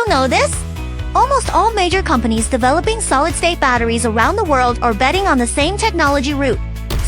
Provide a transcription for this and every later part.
you know this? Almost all major companies developing solid-state batteries around the world are betting on the same technology route: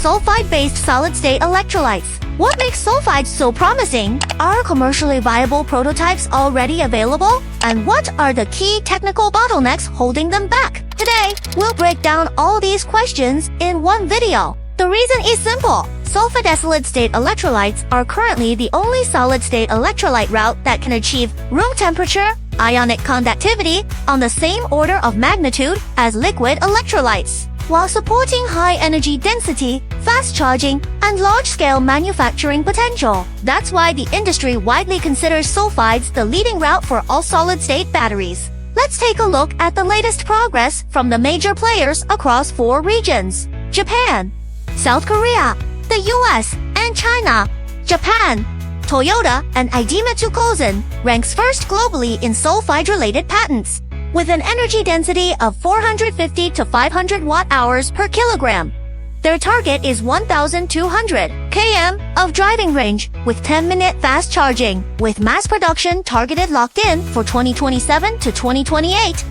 sulfide-based solid-state electrolytes. What makes sulfides so promising? Are commercially viable prototypes already available? And what are the key technical bottlenecks holding them back? Today, we'll break down all these questions in one video. The reason is simple. Sulfide solid-state electrolytes are currently the only solid-state electrolyte route that can achieve room temperature, ionic conductivity on the same order of magnitude as liquid electrolytes, while supporting high energy density, fast charging, and large-scale manufacturing potential. That's why the industry widely considers sulfides the leading route for all solid-state batteries. Let's take a look at the latest progress from the major players across 4 regions: Japan, South Korea, the US, and China. Japan, Toyota and Idemitsu Kozen ranks first globally in sulfide-related patents, with an energy density of 450 to 500 watt-hours per kilogram. Their target is 1,200 km of driving range with 10-minute fast charging, with mass production targeted locked in for 2027 to 2028.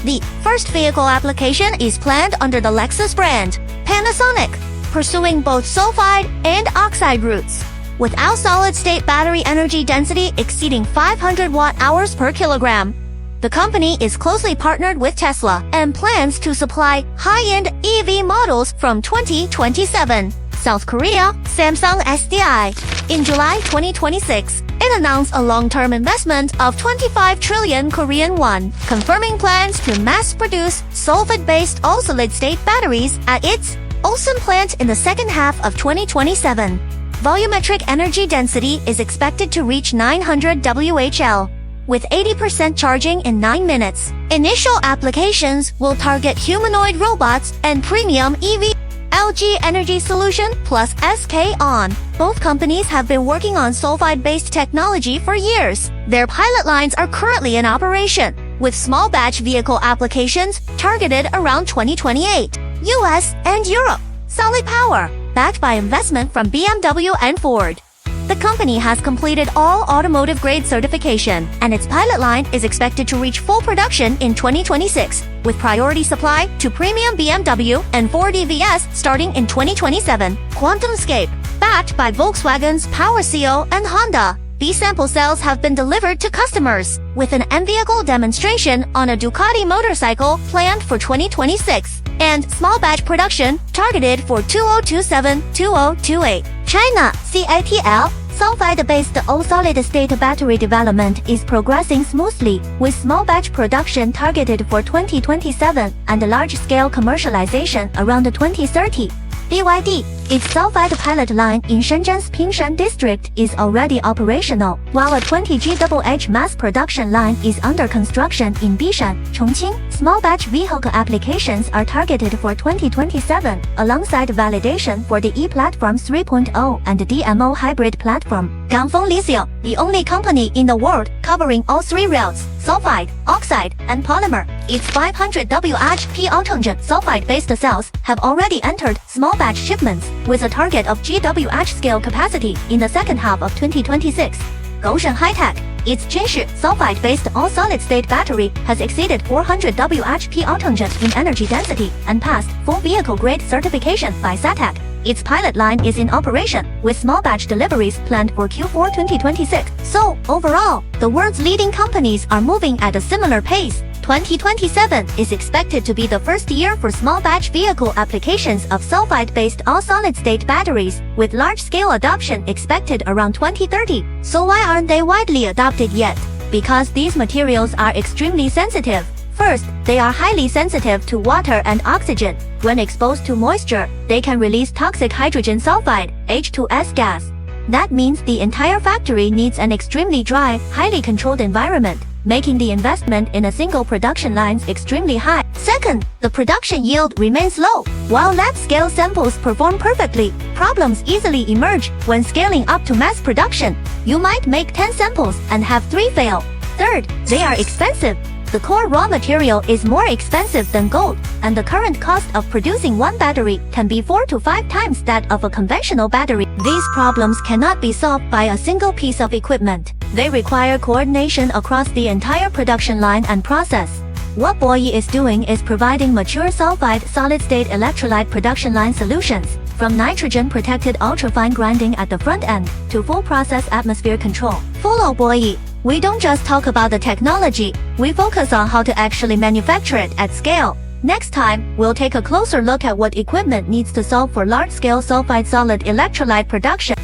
The first vehicle application is planned under the Lexus brand. Panasonic, pursuing both sulfide and oxide routes, without solid-state battery energy density exceeding 500 watt-hours per kilogram. The company is closely partnered with Tesla and plans to supply high-end EV models from 2027. South Korea, Samsung SDI. In July 2026, it announced a long-term investment of 25 trillion Korean won, confirming plans to mass-produce sulfide-based all-solid-state batteries at its Ulsan plant in the second half of 2027. Volumetric energy density is expected to reach 900 Wh, with 80% charging in 9 minutes. Initial applications will target humanoid robots and premium EV. LG Energy Solution plus SK On. Both companies have been working on sulfide-based technology for years. Their pilot lines are currently in operation, with small batch vehicle applications targeted around 2028. US and Europe. Solid Power, backed by investment from BMW and Ford. The company has completed all automotive-grade certification, and its pilot line is expected to reach full production in 2026, with priority supply to premium BMW and Ford EVs starting in 2027. QuantumScape, backed by Volkswagen's PowerCo and Honda. These sample cells have been delivered to customers, with an M-vehicle demonstration on a Ducati motorcycle planned for 2026, and small batch production targeted for 2027-2028. China, CATL, sulfide-based all-solid-state battery development is progressing smoothly, with small batch production targeted for 2027 and large-scale commercialization around 2030. BYD, its sulfide pilot line in Shenzhen's Pingshan district is already operational, while a 20 GWh mass production line is under construction in Bishan, Chongqing. Small batch vehicle applications are targeted for 2027, alongside validation for the E-Platform 3.0 and the DMO hybrid platform. Ganfeng Lithium, the only company in the world covering all 3 routes, sulfide, oxide, and polymer. Its 500 Wh/P autogen sulfide-based cells have already entered small batch shipments, with a target of GWh scale capacity in the second half of 2026. Goshen High-Tech, its Jinshi sulfide-based all-solid-state battery has exceeded 400 Wh/P autogen in energy density and passed full vehicle-grade certification by SATEC. Its pilot line is in operation, with small batch deliveries planned for Q4 2026. So, overall, the world's leading companies are moving at a similar pace. 2027 is expected to be the first year for small batch vehicle applications of sulfide-based all-solid-state batteries, with large-scale adoption expected around 2030. So why aren't they widely adopted yet? Because these materials are extremely sensitive. First, they are highly sensitive to water and oxygen. When exposed to moisture, they can release toxic hydrogen sulfide, H2S gas. That means the entire factory needs an extremely dry, highly controlled environment, making the investment in a single production line extremely high. Second, the production yield remains low. While lab-scale samples perform perfectly, problems easily emerge when scaling up to mass production. You might make 10 samples and have 3 fail. Third, they are expensive. The core raw material is more expensive than gold, and the current cost of producing one battery can be 4 to 5 times that of a conventional battery. These problems cannot be solved by a single piece of equipment. They require coordination across the entire production line and process. What Boyee is doing is providing mature sulfide solid-state electrolyte production line solutions, from nitrogen-protected ultrafine grinding at the front end, to full process atmosphere control. Follow Boyee. We don't just talk about the technology, we focus on how to actually manufacture it at scale. Next time, we'll take a closer look at what equipment needs to solve for large-scale sulfide solid electrolyte production.